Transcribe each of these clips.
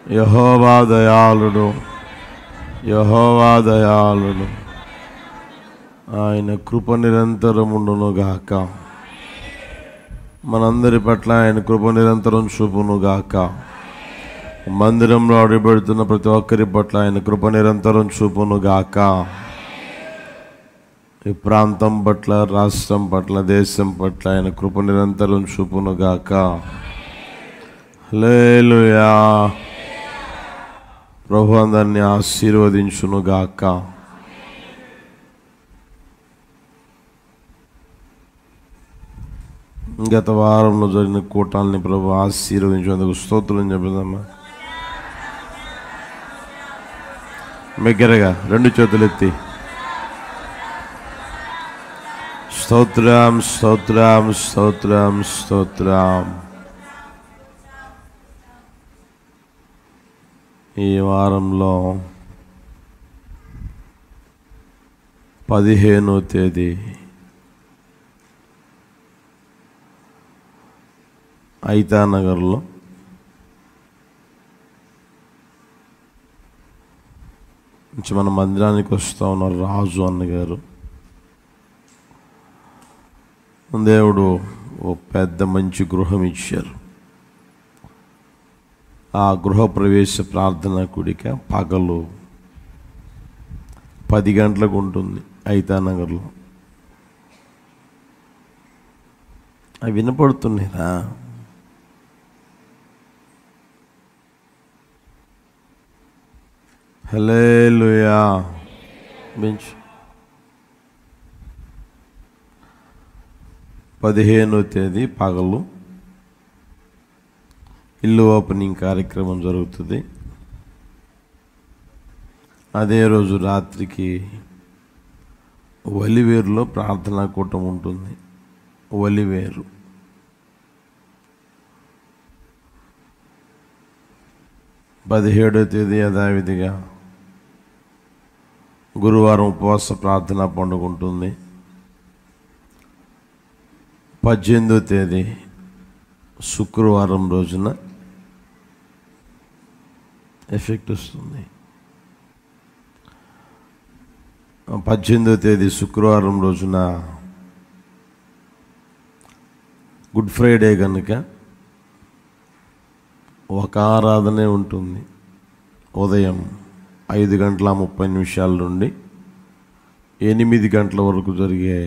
యెహోవా దయాళుడు, యెహోవా దయాళుడు. ఆయన కృప నిరంతరముండునుగాక. మనందరి పట్ల ఆయన కృప నిరంతరం చూపునుగాక. మందిరంలో అడుగుపెడుతున్న ప్రతి ఒక్కరి పట్ల ఆయన కృప నిరంతరం చూపునుగాక. ఈ ప్రాంతం పట్ల, రాష్ట్రం పట్ల, దేశం పట్ల ఆయన కృప నిరంతరం చూపునుగాక. హల్లెలూయా. ప్రభు అందరినీ ఆశీర్వదించునుగాక. గత వారంలో జరిగిన కూటాలని ప్రభు ఆశీర్వదించేందుకు స్తోత్రం చెబుదామా? దగ్గరగా రెండు చేతులు ఎత్తి స్తోత్రం, స్తోత్రం, స్తోత్రం, స్తోత్రం. ఈ వారంలో 15వ తేదీ ఐతానగర్లో నుంచి మన మందిరానికి వస్తూ ఉన్నారు రాజు అన్నగారు. దేవుడు ఓ పెద్ద మంచి గృహం ఇచ్చారు. ఆ గృహప్రవేశ ప్రార్థన కూడిక పగలు 10 గంటలకు ఉంటుంది ఐతానగర్లో. అవి వినపడుతున్నాయిరా? హల్లెలూయా. బెంచ్ 15వ తేదీ పగలు ఇల్లు ఓపెనింగ్ కార్యక్రమం జరుగుతుంది. అదే రోజు రాత్రికి ఒలివేరులో ప్రార్థనా కూటం ఉంటుంది. ఒలివేరు 17వ తేదీ యథావిధిగా గురువారం ఉపవాస ప్రార్థన పండుగ ఉంటుంది. 18వ తేదీ శుక్రవారం రోజున ఎఫెక్ట్ వస్తుంది. 18వ తేదీ శుక్రవారం రోజున గుడ్ ఫ్రైడే కనుక ఒక ఆరాధనే ఉంటుంది. ఉదయం 5:30 నుండి 8 గంటల వరకు జరిగే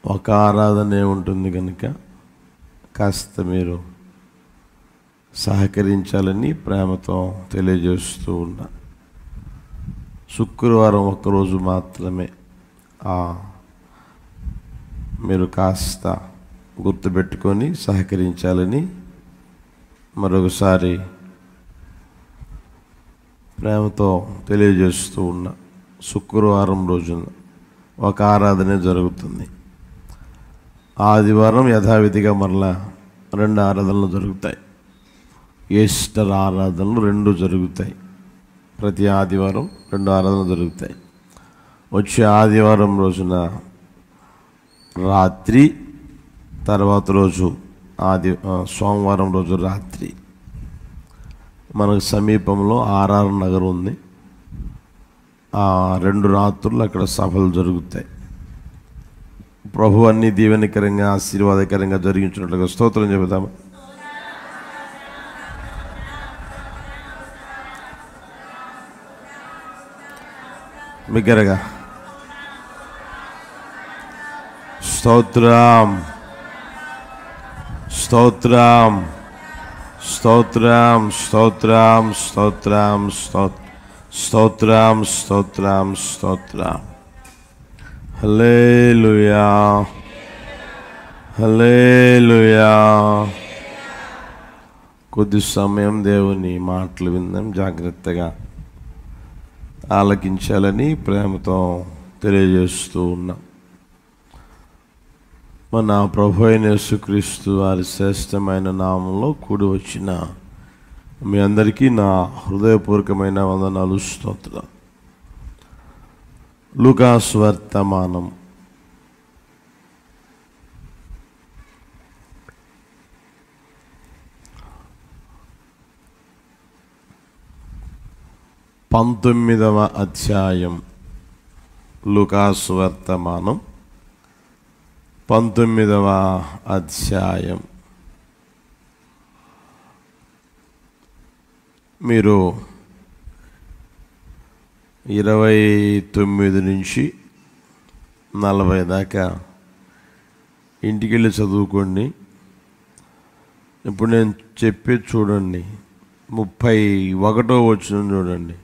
ఒక ఆరాధనే ఉంటుంది కనుక కాస్త మీరు సహకరించాలని ప్రేమతో తెలియజేస్తూ ఉన్నా. శుక్రవారం ఒక్కరోజు మాత్రమే మీరు కాస్త గుర్తుపెట్టుకొని సహకరించాలని మరొకసారి ప్రేమతో తెలియజేస్తూ ఉన్నా. శుక్రవారం రోజున ఒక ఆరాధన జరుగుతుంది. ఆదివారం యథావిధిగా మరలా 2 ఆరాధనలు జరుగుతాయి. ఈస్టర్ ఆరాధనలు 2 జరుగుతాయి. ప్రతి ఆదివారం 2 ఆరాధనలు జరుగుతాయి. వచ్చే ఆదివారం రోజున రాత్రి, తర్వాత రోజు సోమవారం రోజు రాత్రి మనకు సమీపంలో ఆర్ఆర్ నగర్ ఉంది. ఆ 2 రాత్రులు అక్కడ సభలు జరుగుతాయి. ప్రభు అన్ని దీవెనకరంగా, ఆశీర్వాదకరంగా జరిగించినట్లుగా స్తోత్రం చెబుతాము. బిగ్గరగా స్తోత్రం, స్తోత్రం, స్తోత్రం, స్తోత్రం, స్తోత్రం, స్తోత్రం, స్తోత్రం, స్తోత్రం. హల్లెలూయా, హల్లెలూయా. కొద్ది సమయం దేవుని మాటలు విందాం. జాగ్రత్తగా ఆలకించాలని ప్రేమతో తెలియజేస్తూ ఉన్నాం. మన ప్రభు అయిన యేసుక్రీస్తు వారి శ్రేష్టమైన నామంలో కూడి వచ్చిన మీ అందరికీ నా హృదయపూర్వకమైన వందనాలు, స్తోత్రాలు. లూకా సువార్తమానం 6 19వ అధ్యాయం, లూకాసు వర్తమానం 19వ అధ్యాయం. మీరు 29 నుంచి 40 దాకా ఇంటికి వెళ్ళి చదువుకోండి. ఇప్పుడు నేను చెప్పేది చూడండి. 31వ వచనం చూడండి.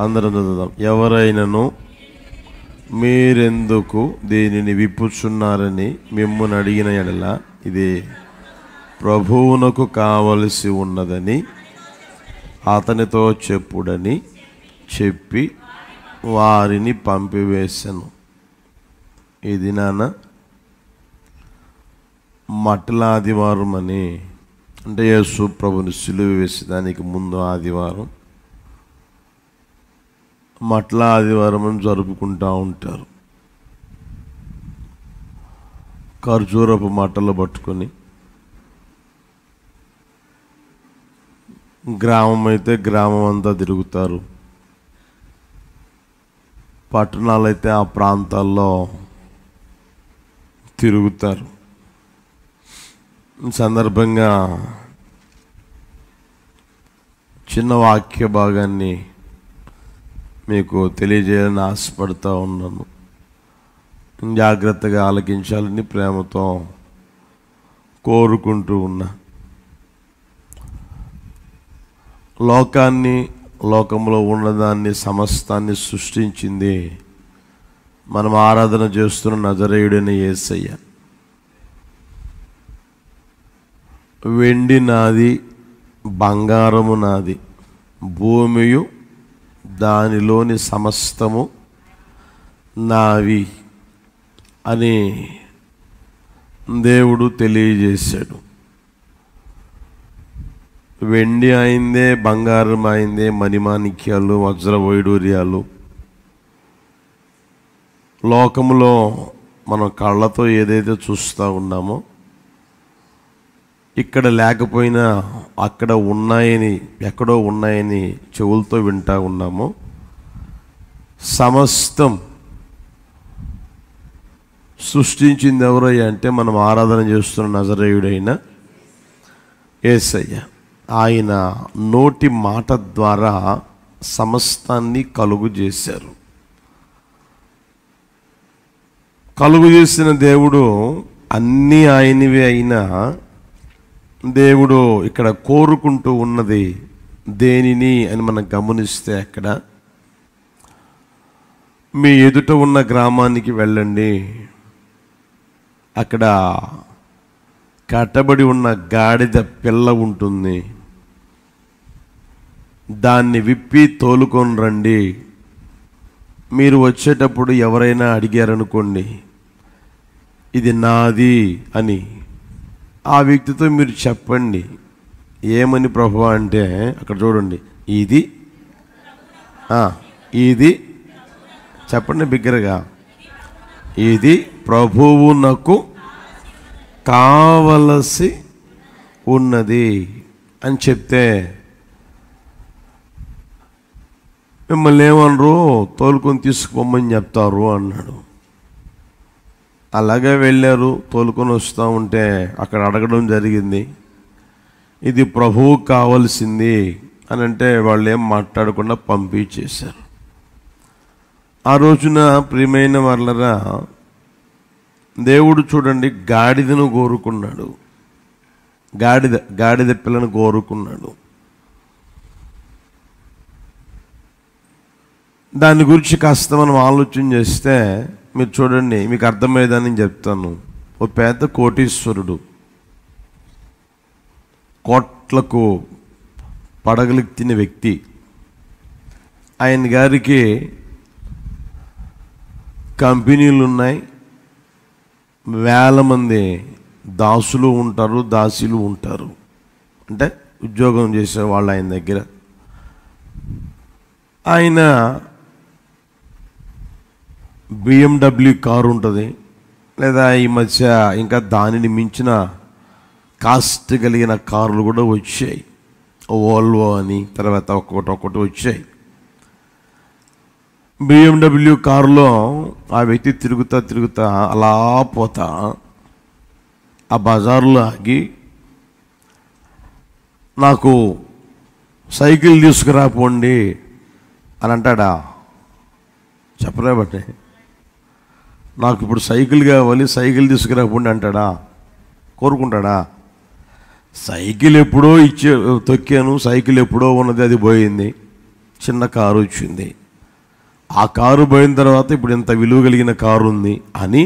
అందరం చదువుదాం. ఎవరైనను మీరెందుకు దీనిని విప్పుచున్నారని మిమ్మును అడిగిన యెడల ఇది ప్రభువునకు కావలసి ఉన్నదని అతనితో చెప్పుడని చెప్పి వారిని పంపివేశాను. ఇది నాన్న మట్టల ఆదివారం అని, అంటే యేసు ప్రభుని సిలువ వేసేదానికి ముందు ఆదివారం మట్ల ఆదివారం అని జరుపుకుంటూ ఉంటారు. ఖర్జూరపు మట్టలు పట్టుకొని, గ్రామం అయితే గ్రామం అంతా తిరుగుతారు, పట్టణాలైతే ఆ ప్రాంతాల్లో తిరుగుతారు. సందర్భంగా చిన్న వాక్య భాగాన్ని మీకు తెలియజేయాలని ఆశపడుతూ ఉన్నాను. జాగ్రత్తగా ఆలకించాలని ప్రేమతో కోరుకుంటూ ఉన్నా. లోకాన్ని, లోకంలో ఉన్నదాన్ని, సమస్తాన్ని సృష్టించింది మనం ఆరాధన చేస్తున్న నజరేయుడైన యేసయ్య. వెండి నాది, బంగారము నాది, భూమియు దానిలోని సమస్తము నావి అని దేవుడు తెలియజేశాడు. వెండి అయిందే, బంగారం అయిందే, మణిమాణిక్యాలు, వజ్ర వైడూర్యాలు లోకంలో మనం కళ్ళతో ఏదైతే చూస్తూ ఉన్నామో, ఇక్కడ లేకపోయినా అక్కడ ఉన్నాయని, ఎక్కడో ఉన్నాయని చెవులతో వింటూ ఉన్నామో, సమస్తం సృష్టించింది ఎవరయ్యా అంటే మనం ఆరాధన చేస్తున్న నజరేయుడైన యేసయ్య. ఆయన నోటి మాట ద్వారా సమస్తాన్ని కలుగు చేశారు. కలుగు చేసిన దేవుడు అన్నీ ఆయనవే అయినా దేవుడు ఇక్కడ కోరుకుంటూ ఉన్నది దేనిని అని మనం గమనిస్తే, అక్కడ మీ ఎదుట ఉన్న గ్రామానికి వెళ్ళండి, అక్కడ కట్టబడి ఉన్న గాడిద పిల్ల ఉంటుంది, దాన్ని విప్పి తోలుకొని రండి. మీరు వచ్చేటప్పుడు ఎవరైనా అడిగారనుకోండి ఇది నాది అని, ఆ వ్యక్తితో మీరు చెప్పండి. ఏమని ప్రభువా అంటే, అక్కడ చూడండి, ఇది చెప్పండి బిగ్గరగా, ఇది ప్రభువునకు కావలసి ఉన్నది అని చెప్తే మిమ్మల్ని ఏమనరు, తోలుకొని తీసుకుపోమని చెప్తారు అన్నాడు. అలాగే వెళ్ళారు, తోలుకొని వస్తూ ఉంటే అక్కడ అడగడం జరిగింది, ఇది ప్రభువు కావాల్సింది అని అంటే వాళ్ళు ఏం మాట్లాడకుండా పంపించేశారు. ఆ రోజున ప్రియమైన వాళ్ళరా, దేవుడు చూడండి గాడిదను కోరుకున్నాడు, గాడిద పిల్లను కోరుకున్నాడు. దాని గురించి కాస్త మనం ఆలోచన చేస్తే మీరు చూడండి, మీకు అర్థమయ్యేదని చెప్తాను. ఓ పెద్ద కోటీశ్వరుడు, కోట్లకు పడగలెత్తిన వ్యక్తి, ఆయన గారికి కంపెనీలు ఉన్నాయి, వేల మంది దాసులు ఉంటారు, దాసీలు ఉంటారు, అంటే ఉద్యోగం చేసేవాళ్ళు ఆయన దగ్గర. ఆయన BMW కారు ఉంటుంది, లేదా ఈ మధ్య ఇంకా దానిని మించిన కాస్ట్ కలిగిన కార్లు కూడా వచ్చాయి. వోల్వో అని, తర్వాత ఒక్కొక్కటి వచ్చాయి. BMW కారులో ఆ వ్యక్తి తిరుగుతా అలా పోతా ఆ బజార్లో ఆగి, నాకు సైకిల్ తీసుకురాపోండి అని అంటాడా? చెప్పరా బట్టి. నాకు ఇప్పుడు సైకిల్ కావాలి, సైకిల్ తీసుకురాపోండి అంటాడా? కోరుకుంటాడా? సైకిల్ ఎప్పుడో తొక్కాను, సైకిల్ ఎప్పుడో ఉన్నది, అది పోయింది, చిన్న కారు వచ్చింది. ఆ కారు పోయిన తర్వాత ఇప్పుడు ఇంత విలువ కలిగిన కారు ఉంది అని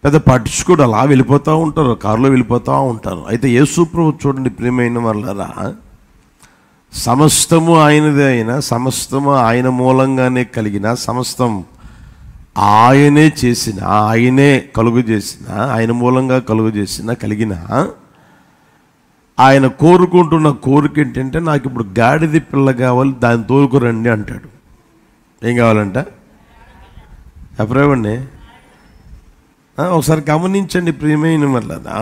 పెద్ద పట్టించుకోడు, అలా వెళ్ళిపోతూ ఉంటారు, కారులో వెళ్ళిపోతూ ఉంటారు. అయితే యేసు ప్రభువు చూడండి ప్రియమైన వాళ్ళరా, సమస్తము ఆయనదే అయినా, సమస్తము ఆయన మూలంగానే కలిగిన, సమస్తం ఆయనే చేసిన, ఆయనే కలుగు చేసిన, ఆయన మూలంగా కలుగు చేసిన, కలిగిన ఆయన కోరుకుంటున్న కోరిక ఏంటంటే, నాకు ఇప్పుడు గాడిద పిల్ల కావాలి, దాన్ని తోలుకురండి అంటాడు. ఏం కావాలంట? చెప్పరేవండి, ఒకసారి గమనించండి ప్రియమైన వాళ్ళరా.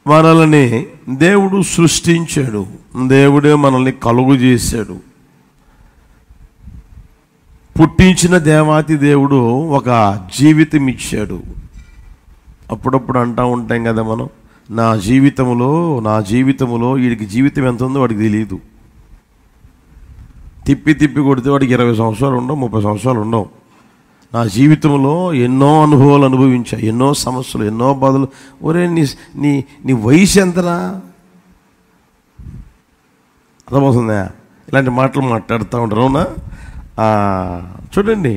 మనల్ని దేవుడు సృష్టించాడు, దేవుడే మనల్ని కలుగు చేశాడు. పుట్టించిన దేవాతి దేవుడు ఒక జీవితం ఇచ్చాడు. అప్పుడప్పుడు అంటూ ఉంటాం కదా మనం, నా జీవితంలో వీడికి జీవితం ఎంత ఉందో వాడికి తెలియదు. తిప్పి కొడితే వాడికి 20 సంవత్సరాలు ఉండవు, 30 సంవత్సరాలు ఉండవు. నా జీవితంలో ఎన్నో అనుభవాలు అనుభవించా, ఎన్నో సమస్యలు, ఎన్నో బాధలు. ఒరే నీ వయసు ఎంతరా? అర్థమవుతుందా? ఇలాంటి మాటలు మాట్లాడుతూ ఉంటారు, అవునా? చూడండి,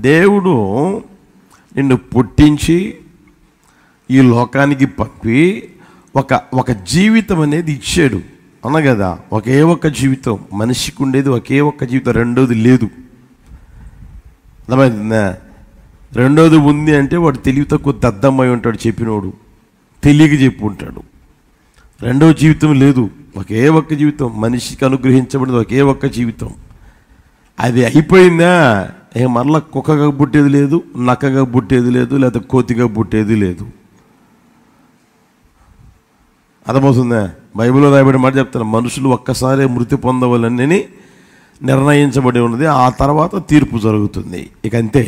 దేవుడు నిన్ను పుట్టించి ఈ లోకానికి పంపి ఒక జీవితం అనేది ఇచ్చాడు, అన్న కదా. ఒకే ఒక్క జీవితం మనిషికి ఉండేది, ఒకే ఒక్క జీవితం, రెండోది లేదు. అర్థమవుతుందా? రెండోది ఉంది అంటే వాడు తెలివి తక్కువ దద్దమ్మై ఉంటాడు, చెప్పినోడు తెలియక చెప్పి ఉంటాడు. రెండవ జీవితం లేదు, ఒకే ఒక్క జీవితం మనిషికి అనుగ్రహించబడింది, ఒకే ఒక్క జీవితం. అది అయిపోయిందా, మరలా కుక్కగా పుట్టేది లేదు, నక్కగా పుట్టేది లేదు, లేదా కోతిగా పుట్టేది లేదు. అర్థమవుతుందా? బైబిల్లో రాయబడిన మాట చెప్తాను, మనుషులు ఒక్కసారి మృతి పొందవాలని నిర్ణయించబడి ఉన్నది, ఆ తర్వాత తీర్పు జరుగుతుంది. ఇక అంతే.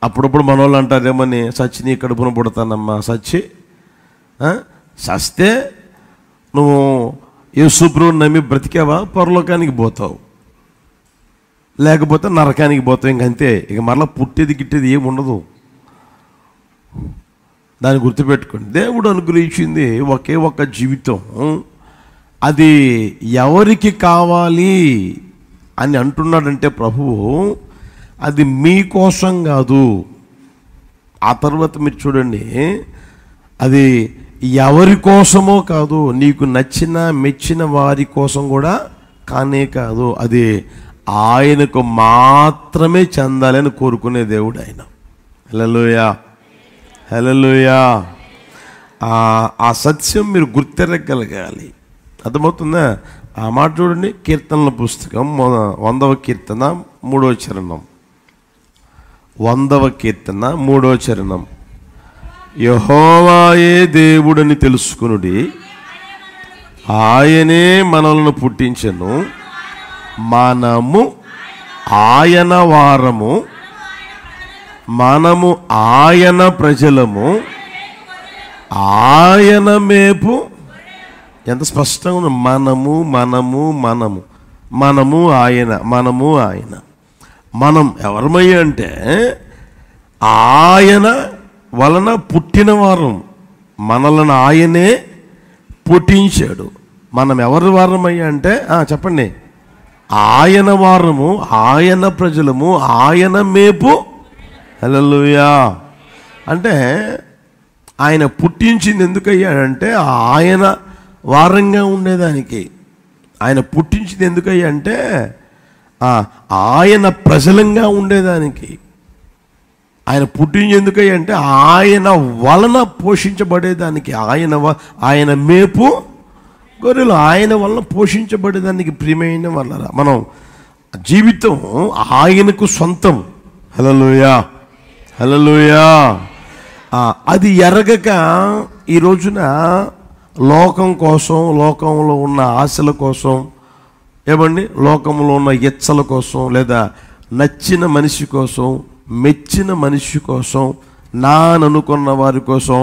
అప్పుడప్పుడు మన వాళ్ళు అంటారేమని, సచ్చి నీ కడుపున పుడతానమ్మా, సస్తే నువ్వు యేసు ప్రభువుని నమ్మి బ్రతికావా, పరలోకానికి పోతావు, లేకపోతే నరకానికి పోతావు. ఇంకంతే. ఇక మరలా పుట్టేది గిట్టేది ఏమి ఉండదు. దాన్ని గుర్తుపెట్టుకోండి. దేవుడు అనుగ్రహించింది ఒకే ఒక్క జీవితం. అది ఎవరికి కావాలి అని అంటున్నాడంటే ప్రభువు, అది మీకోసం కాదు. ఆ తర్వాత మీరు చూడండి, అది ఎవరి కోసమో కాదు, నీకు నచ్చిన మెచ్చిన వారి కోసం కూడా కానే కాదు. అది ఆయనకు మాత్రమే చెందాలని కోరుకునే దేవుడు ఆయన. హల్లెలూయా, హల్లెలూయా. ఆ సత్యం మీరు గుర్తెరగలగాలి. అర్థమవుతుందా? ఆ మాట చూడండి, కీర్తనల పుస్తకం 100వ కీర్తన 3వ చరణం. 100వ కీర్తన 3వ చరణం. యెహోవాయే దేవుడని తెలుసుకొనుడి, ఆయనే మనలను పుట్టించెను, మనము ఆయన వారము, మనము ఆయన ప్రజలము, ఆయన మేపు. ఎంత స్పష్టంగా ఉంది. మనము ఆయన. మనం ఎవరమయ్యా అంటే ఆయన వలన పుట్టిన వారం, మనలను ఆయనే పుట్టించాడు. మనం ఎవరి వారమయ్యా అంటే చెప్పండి, ఆయన వారము, ఆయన ప్రజలము, ఆయన మేపు. హల్లెలూయా. అంటే ఆయన పుట్టించింది ఎందుకయ్యాడంటే ఆయన వారంగా ఉండేదానికి. ఆయన పుట్టించింది ఎందుకయ్యా అంటే ఆయన ప్రజలంగా ఉండేదానికి. ఆయన పుట్టించింది ఎందుకయ్యా అంటే ఆయన వలన పోషించబడేదానికి. ఆయన మేపు గొర్రెలు ఆయన వలన పోషించబడేదానికి. ప్రియమైన వాళ్ళరా, మనం జీవితం ఆయనకు సొంతం. హల్లెలూయా, హల్లెలూయా. అది ఎరగక ఈ రోజున లోకం కోసం, లోకంలో ఉన్న ఆశల కోసం, ఏమండి, లోకంలో ఉన్న ఇచ్చల కోసం, లేదా నచ్చిన మనిషి కోసం, మెచ్చిన మనిషి కోసం, నా అనుకున్న వారి కోసం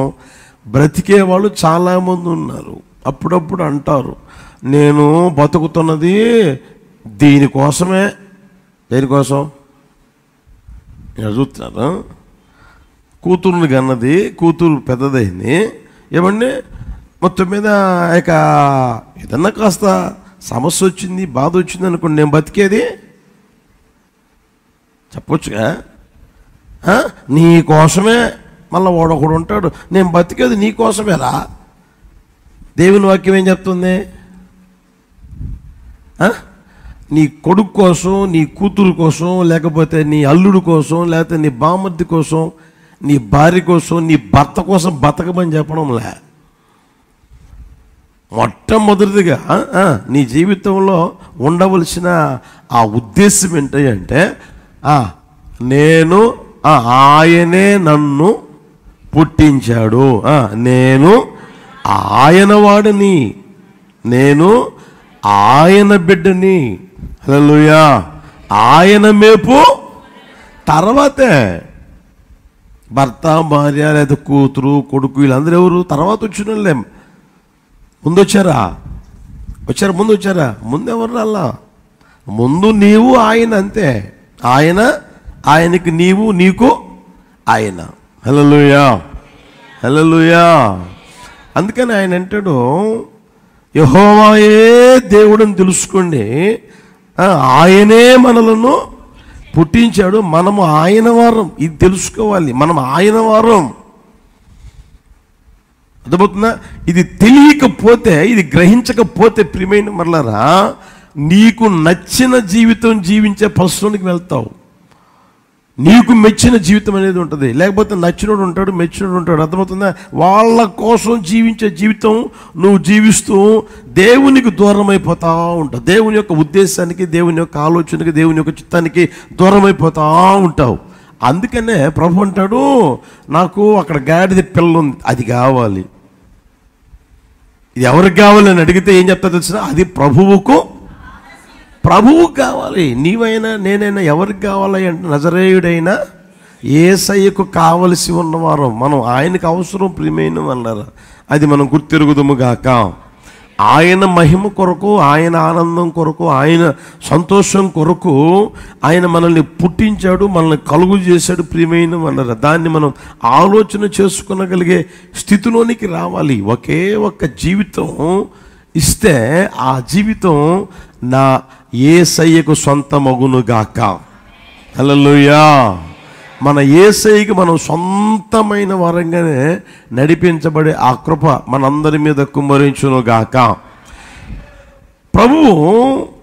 బ్రతికే వాళ్ళు చాలామంది ఉన్నారు. అప్పుడప్పుడు అంటారు, నేను బతుకుతున్నది దీనికోసమే. దేనికోసం? నేను చూస్తున్నాను, కూతురుని కన్నది, కూతురు పెద్దదైంది, ఏమండి, మొత్తం మీద ఇక ఏదన్నా కాస్త సమస్య వచ్చింది, బాధ వచ్చింది అనుకోండి, నేను బతికేది చెప్పొచ్చుగా, నీ కోసమే. మళ్ళీ వాడొకడు ఉంటాడు, నేను బతికేది నీ కోసమేరా. దేవుని వాక్యం ఏం చెప్తుంది? నీ కొడుకు కోసం, నీ కూతురు కోసం, లేకపోతే నీ అల్లుడు కోసం, లేకపోతే నీ బామర్ది కోసం, నీ భార్య కోసం, నీ భర్త కోసం బతకమని చెప్పడంలే. మొట్టమొదటిగా నీ జీవితంలో ఉండవలసిన ఆ ఉద్దేశం ఏంటంటే, నేను ఆయనే నన్ను పుట్టించాడు, నేను ఆయన వాడిని, నేను ఆయన బిడ్డని. హల్లెలూయా. ఆయన మేపు తర్వాతే భర్త, భార్య, లేదా కూతురు, కొడుకు, వీళ్ళందరూ ఎవరు? తర్వాత వచ్చిన ముందు వచ్చారా? ముందు వచ్చారా? ముందు ఎవరు రాలా? ముందు నీవు ఆయన, అంతే. ఆయనకి నీవు, నీకు ఆయన. హల్లెలూయా, హల్లెలూయా. అందుకని ఆయన అంటాడు, యెహోవాయే దేవుడని తెలుసుకోండి, ఆయనే మనలను పుట్టించాడు, మనము ఆయన వారం. ఇది తెలుసుకోవాలి, మనం ఆయన వారం. అర్థమవుతుందా? ఇది తెలియకపోతే, ఇది గ్రహించకపోతే ప్రియమైన మరలారా, నీకు నచ్చిన జీవితం జీవించే పరిస్థితికి వెళ్తావు. నీకు మెచ్చిన జీవితం అనేది ఉంటుంది, లేకపోతే నచ్చినోడు ఉంటాడు, మెచ్చినోడు ఉంటాడు. అర్థమవుతుందా? వాళ్ళ కోసం జీవించే జీవితం నువ్వు జీవిస్తూ దేవునికి దూరం అయిపోతా ఉంటావు. దేవుని యొక్క ఉద్దేశానికి, దేవుని యొక్క ఆలోచనకి, దేవుని యొక్క చిత్తానికి దూరం అయిపోతూ ఉంటావు. అందుకనే ప్రభు అంటాడు, నాకు అక్కడ గాడిద పిల్ల ఉంది, అది కావాలి. ఇది ఎవరికి కావాలని అడిగితే ఏం చెప్తా తెలిసిన? అది ప్రభువుకు కావాలి. నీవైనా నేనైనా ఎవరికి కావాలి అంటే, నజరేయుడైనా యేసయ్యకు కావలసి ఉన్నవారు మనం. ఆయనకు అవసరం ప్రియమైన వాళ్ళారా, అది మనం గుర్తెరుగుదుము గాక. ఆయన మహిమ కొరకు, ఆయన ఆనందం కొరకు, ఆయన సంతోషం కొరకు ఆయన మనల్ని పుట్టించాడు, మనల్ని కలుగు చేశాడు ప్రియమైన వాళ్ళారా. దాన్ని మనం ఆలోచన చేసుకునగలిగే స్థితిలోనికి రావాలి. ఒకే ఒక్క జీవితం ఇస్తే ఆ జీవితం నా యేసయ్యకు సొంతమగునుగాక. హల్లెలూయా. మన యేసయ్యకి మనం సొంతమైన వారంగానే నడిపించబడే ఆ కృప మనందరి మీద కుమ్మరించునుగాక. ప్రభువు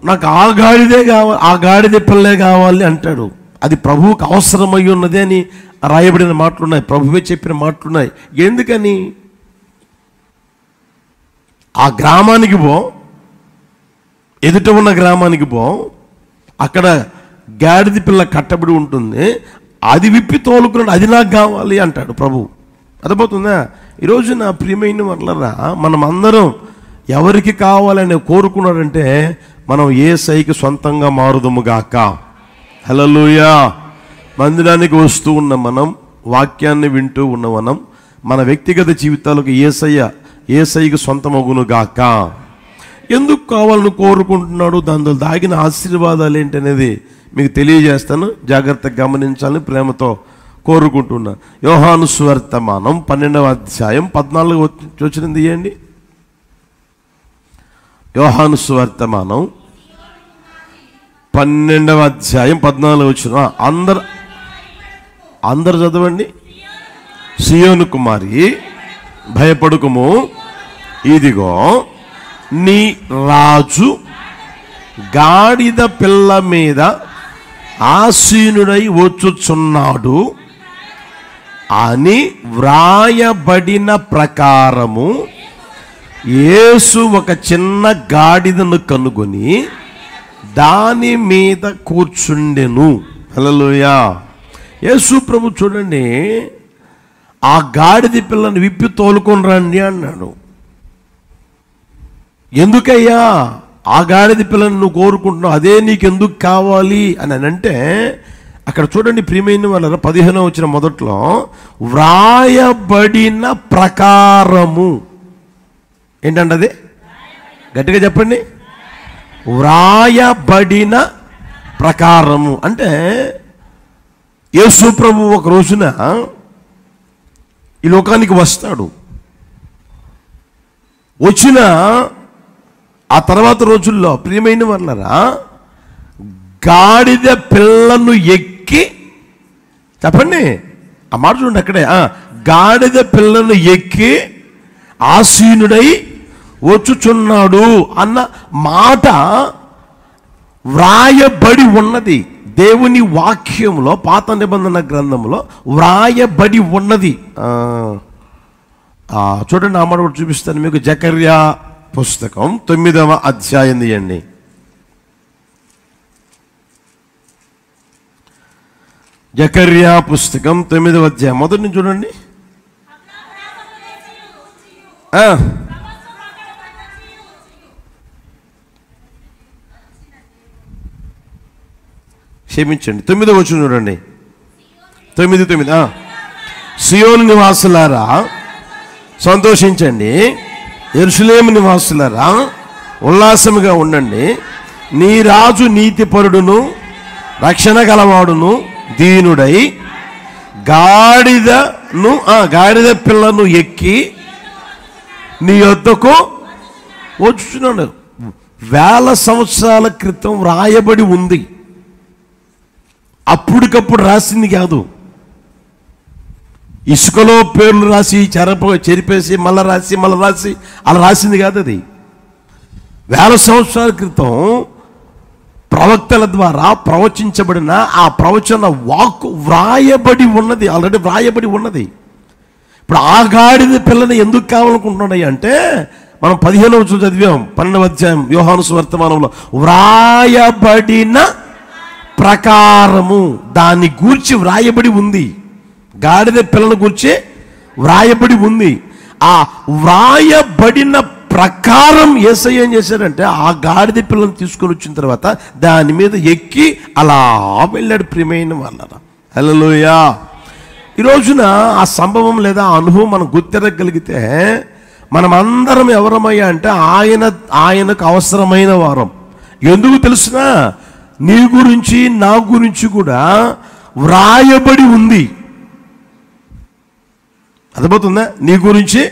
నాకు ఆ గాడిదే కావాలి, ఆ గాడిద పిల్లే కావాలి అంటాడు. అది ప్రభువుకు అవసరమై ఉన్నది అని రాయబడిన మాటలున్నాయి, ప్రభువే చెప్పిన మాటలున్నాయి. ఎందుకని? ఆ గ్రామానికి పో, ఎదుట ఉన్న గ్రామానికి పో, అక్కడ గాడిద పిల్ల కట్టబడి ఉంటుంది, అది విప్పి తోలుకున్నాడు, అది నాకు కావాలి అంటాడు ప్రభు. అర్థమవుతుందా? ఈరోజు నా ప్రియమైన వాళ్ళరా, మనం అందరం ఎవరికి కావాలని కోరుకున్నాడంటే, మనం యేసయ్యకి సొంతంగా మారుదుముగాక. హల్లెలూయా. మందిరానికి వస్తూ ఉన్న మనం, వాక్యాన్ని వింటూ ఉన్న మనం, మన వ్యక్తిగత జీవితాలకు యేసయ్యకి సొంతమగునుగాక. ఎందుకు కావాలని కోరుకుంటున్నాడు, దానిలో దాగిన ఆశీర్వాదాలు ఏంటనేది మీకు తెలియజేస్తాను. జాగ్రత్తగా గమనించాలని ప్రేమతో కోరుకుంటున్నా. యోహాను సువార్తమానం 12వ అధ్యాయం 14 వచ్చింది ఇవ్వండి. యోహాను సువార్తమానం 12వ అధ్యాయం 14 వచ్చిన అందరు చదవండి. సియోను కుమారి భయపడుకుము, ఇదిగో నీ రాజు గాడిద పిల్ల మీద ఆసీనుడై వచ్చుచున్నాడు అని వ్రాయబడిన ప్రకారము యేసు ఒక చిన్న గాడిదను కనుగొని దాని మీద కూర్చుండెను. హల్లెలూయా. యేసు ప్రభు చూడండి, ఆ గాడిద పిల్లని విప్పి తోలుకొని రండి అన్నాడు. ఎందుకయ్యా ఆ గాడిద పిల్లని నువ్వు కోరుకుంటున్నావు, అదే నీకెందుకు కావాలి అని అంటే, అక్కడ చూడండి ప్రియమైన వాళ్ళ 15వ వచనం మొదట్లో వ్రాయబడిన ప్రకారము. ఏంటంటే అది గట్టిగా చెప్పండి. వ్రాయబడిన ప్రకారము అంటే యేసు ప్రభు ఒక రోజున ఈ లోకానికి వస్తాడు. వచ్చిన ఆ తర్వాత రోజుల్లో ప్రియమైన వాళ్ళరా గాడిద పిల్లను ఎక్కి, చెప్పండి ఆ మాట చూడండి అక్కడే, గాడిద పిల్లను ఎక్కి ఆసీనుడై వచ్చుచున్నాడు అన్న మాట వ్రాయబడి ఉన్నది. దేవుని వాక్యంలో పాత నిబంధన గ్రంథంలో వ్రాయబడి ఉన్నది. చూడండి ఆ మాట కూడా చూపిస్తాను మీకు. జకర్యా పుస్తకం 9వ అధ్యాయం తీయండి. జకర్యా పుస్తకం 9వ అధ్యాయం మొదటి నుంచి చూడండి. క్షమించండి, 9వ వచనం చూడండి. 9:9 సియోను నివాసులారా సంతోషించండి, యెరూషలేము నివాసులారా ఉల్లాసముగా ఉండండి. నీ రాజు నీతిపరుడును రక్షణ గలవాడును దీనుడై గాడిద పిల్లను ఎక్కి నీ యొద్దకు వచ్చుచున్నాడు. వేల సంవత్సరాల క్రితం రాయబడి ఉంది. అప్పటికప్పుడు రాసింది కాదు. ఇసుకలో పేర్లు రాసి చెరిపేసి మళ్ళా రాసి అలా రాసింది కాదు. అది వేల సంవత్సరాల క్రితం ప్రవక్తల ద్వారా ప్రవచించబడిన ఆ ప్రవచన వాక్కు వ్రాయబడి ఉన్నది, ఆల్రెడీ వ్రాయబడి ఉన్నది. ఇప్పుడు ఆ గాడిద పిల్లని ఎందుకు కావాలనుకుంటున్నాడు అంటే, మనం 15వ వచనం చదివాం, 12వ అధ్యాయం యోహాను సువార్తమానంలో వ్రాయబడిన ప్రకారము దాన్ని గూర్చి వ్రాయబడి ఉంది. గాడిద పిల్లను గూర్చి వ్రాయబడి ఉంది. ఆ వ్రాయబడిన ప్రకారం యేసయ్య ఏం చేశాడంటే, ఆ గాడిద పిల్లను తీసుకొని వచ్చిన తర్వాత దాని మీద ఎక్కి అలా వెళ్ళాడు. ప్రియమైన వాళ్ళరా, హల్లెలూయా. ఈ రోజున ఆ సంభవం లేదా అనుభవం మనం గుర్తిరగలిగితే మనం అందరం ఎవరమయ్యా అంటే ఆయనకు అవసరమైన వారం. ఎందుకు తెలుసునా? నీ గురించి నా గురించి కూడా వ్రాయబడి ఉంది. అర్థమవుతుందా? నీ గురించి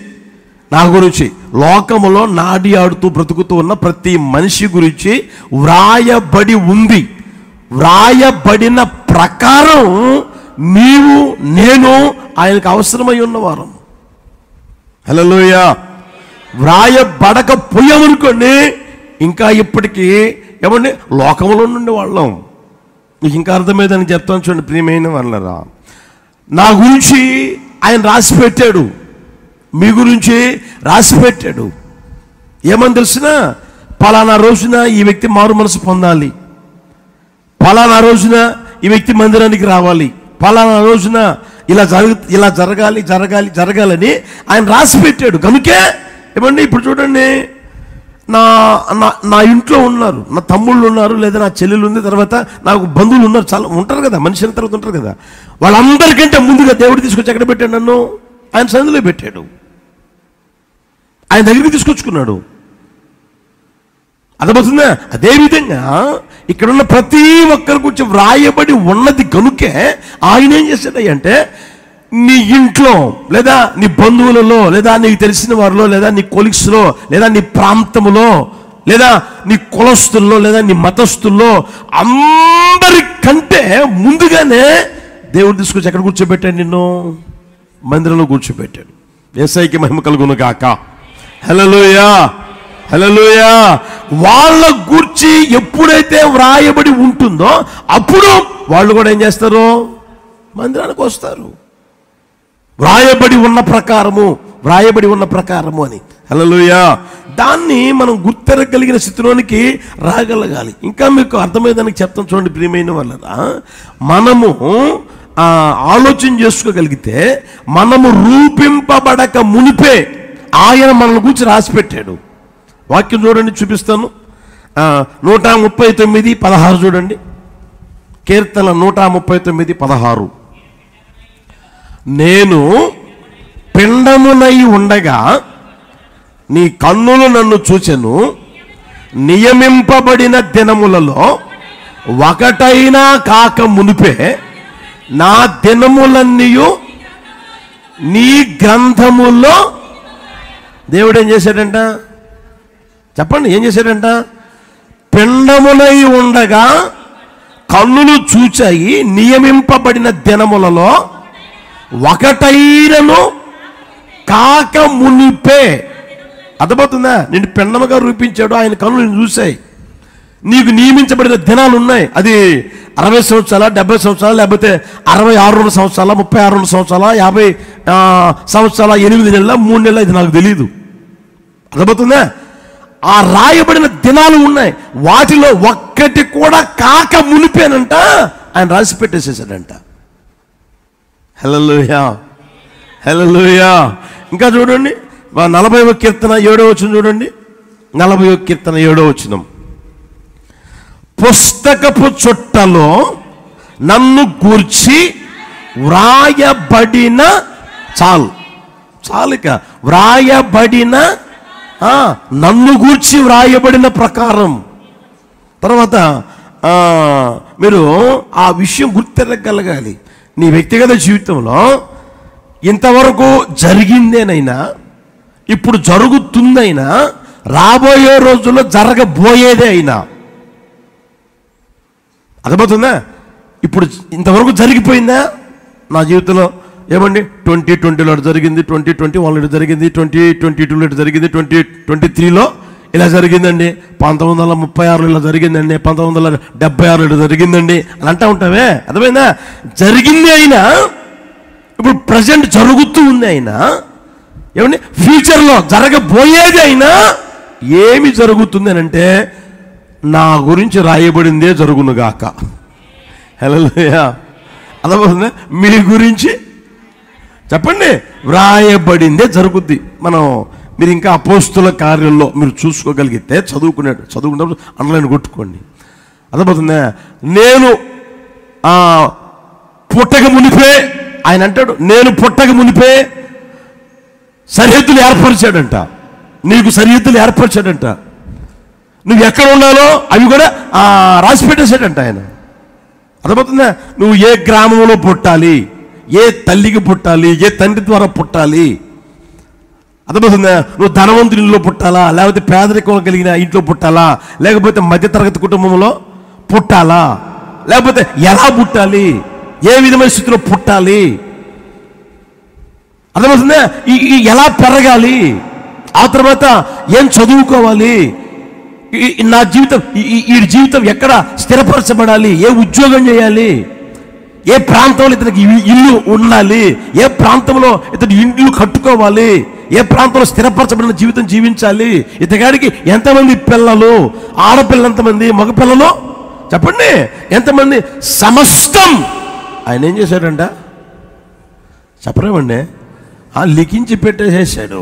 నా గురించి, లోకములో నాడి ఆడుతూ బ్రతుకుతూ ఉన్న ప్రతి మనిషి గురించి వ్రాయబడి ఉంది. వ్రాయబడిన ప్రకారం నీవు నేను ఆయనకు అవసరమై ఉన్నవారం. హల్లెలూయా. వ్రాయబడకపోయామనుకోండి ఇంకా ఇప్పటికీ ఏమండి లోకంలో నుండి వాళ్ళం. మీకు ఇంకా అర్థమైందని చెప్తాను చూడండి ప్రియమైన వాళ్ళరా. నా గురించి ఆయన రాసి పెట్టాడు, మీ గురించి రాసి పెట్టాడు. ఏమని తెలిసిన? పలానా రోజున ఈ వ్యక్తి మారు మనసు పొందాలి, పలానా రోజున ఈ వ్యక్తి మందిరానికి రావాలి, పలానా రోజున ఇలా జరగాలని ఆయన రాసి పెట్టాడు. కనుకే ఏమండి ఇప్పుడు చూడండి, నా ఇంట్లో ఉన్నారు, నా తమ్ముళ్ళు ఉన్నారు, లేదా నా చెల్లెలు ఉంది, తర్వాత నాకు బంధువులు ఉన్నారు, చాలా ఉంటారు కదా, మనిషి తర్వాత ఉంటారు కదా. వాళ్ళందరికంటే ముందుగా దేవుడు తీసుకొచ్చి ఎక్కడ పెట్టాడు? నన్ను ఆయన సన్నిధిలో పెట్టాడు, ఆయన దగ్గరికి తీసుకొచ్చుకున్నాడు. అర్థమవుతుందా? అదేవిధంగా ఇక్కడున్న ప్రతి ఒక్కరి గురించి వ్రాయబడి ఉన్నది కనుకే ఆయన ఏం చేశాడంటే, నీ ఇంట్లో లేదా నీ బంధువులలో లేదా నీకు తెలిసిన వారిలో లేదా నీ కొలీగ్స్లో లేదా నీ ప్రాంతములో లేదా నీ కులస్తుల్లో లేదా నీ మతస్థుల్లో అందరికంటే ముందుగానే దేవుడు తీసుకొచ్చి ఎక్కడ కూర్చోబెట్టాడు? నిన్ను మందిరంలో కూర్చోబెట్టాడు. యేసయ్యకి మహిమ కలుగును గాక. హల్లెలూయా, హల్లెలూయా. వాళ్ళ గురించి ఎప్పుడైతే వ్రాయబడి ఉంటుందో అప్పుడు వాళ్ళు కూడా ఏం చేస్తారు? మందిరానికి వస్తారు. వ్రాయబడి ఉన్న ప్రకారము అని. హల్లెలూయా. దాన్ని మనం గుర్తెరగలిగిన స్థితిలోనికి రాగలగాలి. ఇంకా మీకు అర్థమయ్యేదానికి చెప్తాను చూడండి ప్రియమైన వాళ్ళరా. మనము ఆలోచన చేసుకోగలిగితే మనము రూపింపబడక మునిపే ఆయన మనల్ని గురించి రాసి పెట్టాడు. వాక్యం చూడండి, చూపిస్తాను. 139:16 చూడండి. కీర్తన 139:16. నేను పిండమునై ఉండగా నీ కన్నులు నన్ను చూచెను, నియమింపబడిన దినములలో ఒకటైనా కాక మునిపే నా దినములన్నీయు నీ గ్రంథములో. దేవుడు ఏం చేశాడంట చెప్పండి? ఏం చేశాడంట? పిండమునై ఉండగా కన్నులు చూచాయి, నియమింపబడిన దినములలో ఒకటైనను కాక మునిపే. అర్థమవుతుందా? నిన్ను పిండముగా రూపించాడు, ఆయన కన్నులు చూశాయి. నీకు నియమించబడిన దినాలు ఉన్నాయి. అది 60 సంవత్సరాల, 70 సంవత్సరాలు, లేకపోతే 66 సంవత్సరాల, 36 సంవత్సరాల, 50 సంవత్సరాల, 8 నెలల, 3 నెలల, ఇది నాకు తెలియదు. అర్థమవుతుందా? ఆ రాయబడిన దినాలు ఉన్నాయి. వాటిలో ఒక్కటి కూడా కాక మునిపేనంట ఆయన రాసి పెట్టేసేసాడంట. హల్లెలూయా, హల్లెలూయా. ఇంకా చూడండి, 40వ కీర్తన 7వ వచనం చూడండి. 40వ కీర్తన 7వ వచనం. పుస్తకపు చుట్టలో నన్ను గూర్చి వ్రాయబడిన, చాలిక వ్రాయబడిన, నన్ను గూర్చి వ్రాయబడిన ప్రకారం. తర్వాత మీరు ఆ విషయం గుర్తెరగలగాలి. నీ వ్యక్తిగత జీవితంలో ఇంతవరకు జరిగిందేనైనా, ఇప్పుడు జరుగుతుందైనా, రాబోయే రోజుల్లో జరగబోయేదే అయినా, అర్థమవుతుందా? ఇప్పుడు ఇంతవరకు జరిగిపోయిందా నా జీవితంలో? ఏమండి, 2020లో జరిగింది, 2021లో జరిగింది, 2022లో జరిగింది, 2023లో ఇలా జరిగిందండి, 1936లో ఇలా జరిగిందండి, 1976లో ఇలా జరిగిందండి అని అంటూ ఉంటామే. అర్థమైందా? జరిగింది అయినా, ఇప్పుడు ప్రజెంట్ జరుగుతూ ఉంది అయినా, ఏమండి ఫ్యూచర్లో జరగబోయేది అయినా ఏమి జరుగుతుంది అని అంటే, నా గురించి రాయబడిందే జరుగునుగాక. హల్లెలూయా. అర్థమవుతుందా? మీ గురించి చెప్పండి, వ్రాయబడిందే జరుగుద్ది. మీరు ఇంకా అపోస్తుల కార్యంలో మీరు చూసుకోగలిగితే, చదువుకునేటప్పుడు అండర్లైన్ కొట్టుకోండి. అర్థమవుతుందా? నేను పుట్టక మునిపే, ఆయన అంటాడు, నేను పుట్టక మునిపే సరిహద్దులు ఏర్పరిచాడంట. నీకు సరిహద్దులు ఏర్పరిచాడంట. నువ్వు ఎక్కడ ఉండాలో అవి కూడా రాసి పెట్టేశాడంట ఆయన. అర్థమవుతుందా? నువ్వు ఏ గ్రామంలో పుట్టాలి, ఏ తల్లికి పుట్టాలి, ఏ తండ్రి ద్వారా పుట్టాలి. అర్థమవుతుందా? నువ్వు ధనవంతుని ఇంట్లో పుట్టాలా, లేకపోతే పేదరికం కలిగిన ఇంట్లో పుట్టాలా, లేకపోతే మధ్యతరగతి కుటుంబంలో పుట్టాలా, లేకపోతే ఎలా పుట్టాలి, ఏ విధమైన స్థితిలో పుట్టాలి, అర్థమవుతుందా? ఎలా పెరగాలి, ఆ తర్వాత ఏం చదువుకోవాలి, నా జీవితం, ఈ జీవితం ఎక్కడ స్థిరపరచబడాలి, ఏ ఉద్యోగం చేయాలి, ఏ ప్రాంతంలో ఇతనికి ఇల్లు ఉండాలి, ఏ ప్రాంతంలో ఇతను ఇల్లు కట్టుకోవాలి, ఏ ప్రాంతంలో స్థిరపరచబడిన జీవితం జీవించాలి, ఇతగాడికి ఎంతమంది పిల్లలు, ఆడపిల్లలు ఎంతమంది, మగపిల్లలు చెప్పండి ఎంతమంది, సమస్తం ఆయన ఏం చేశాడంట చెప్పరేమండి? లిఖించి పెట్టేసేసాడు.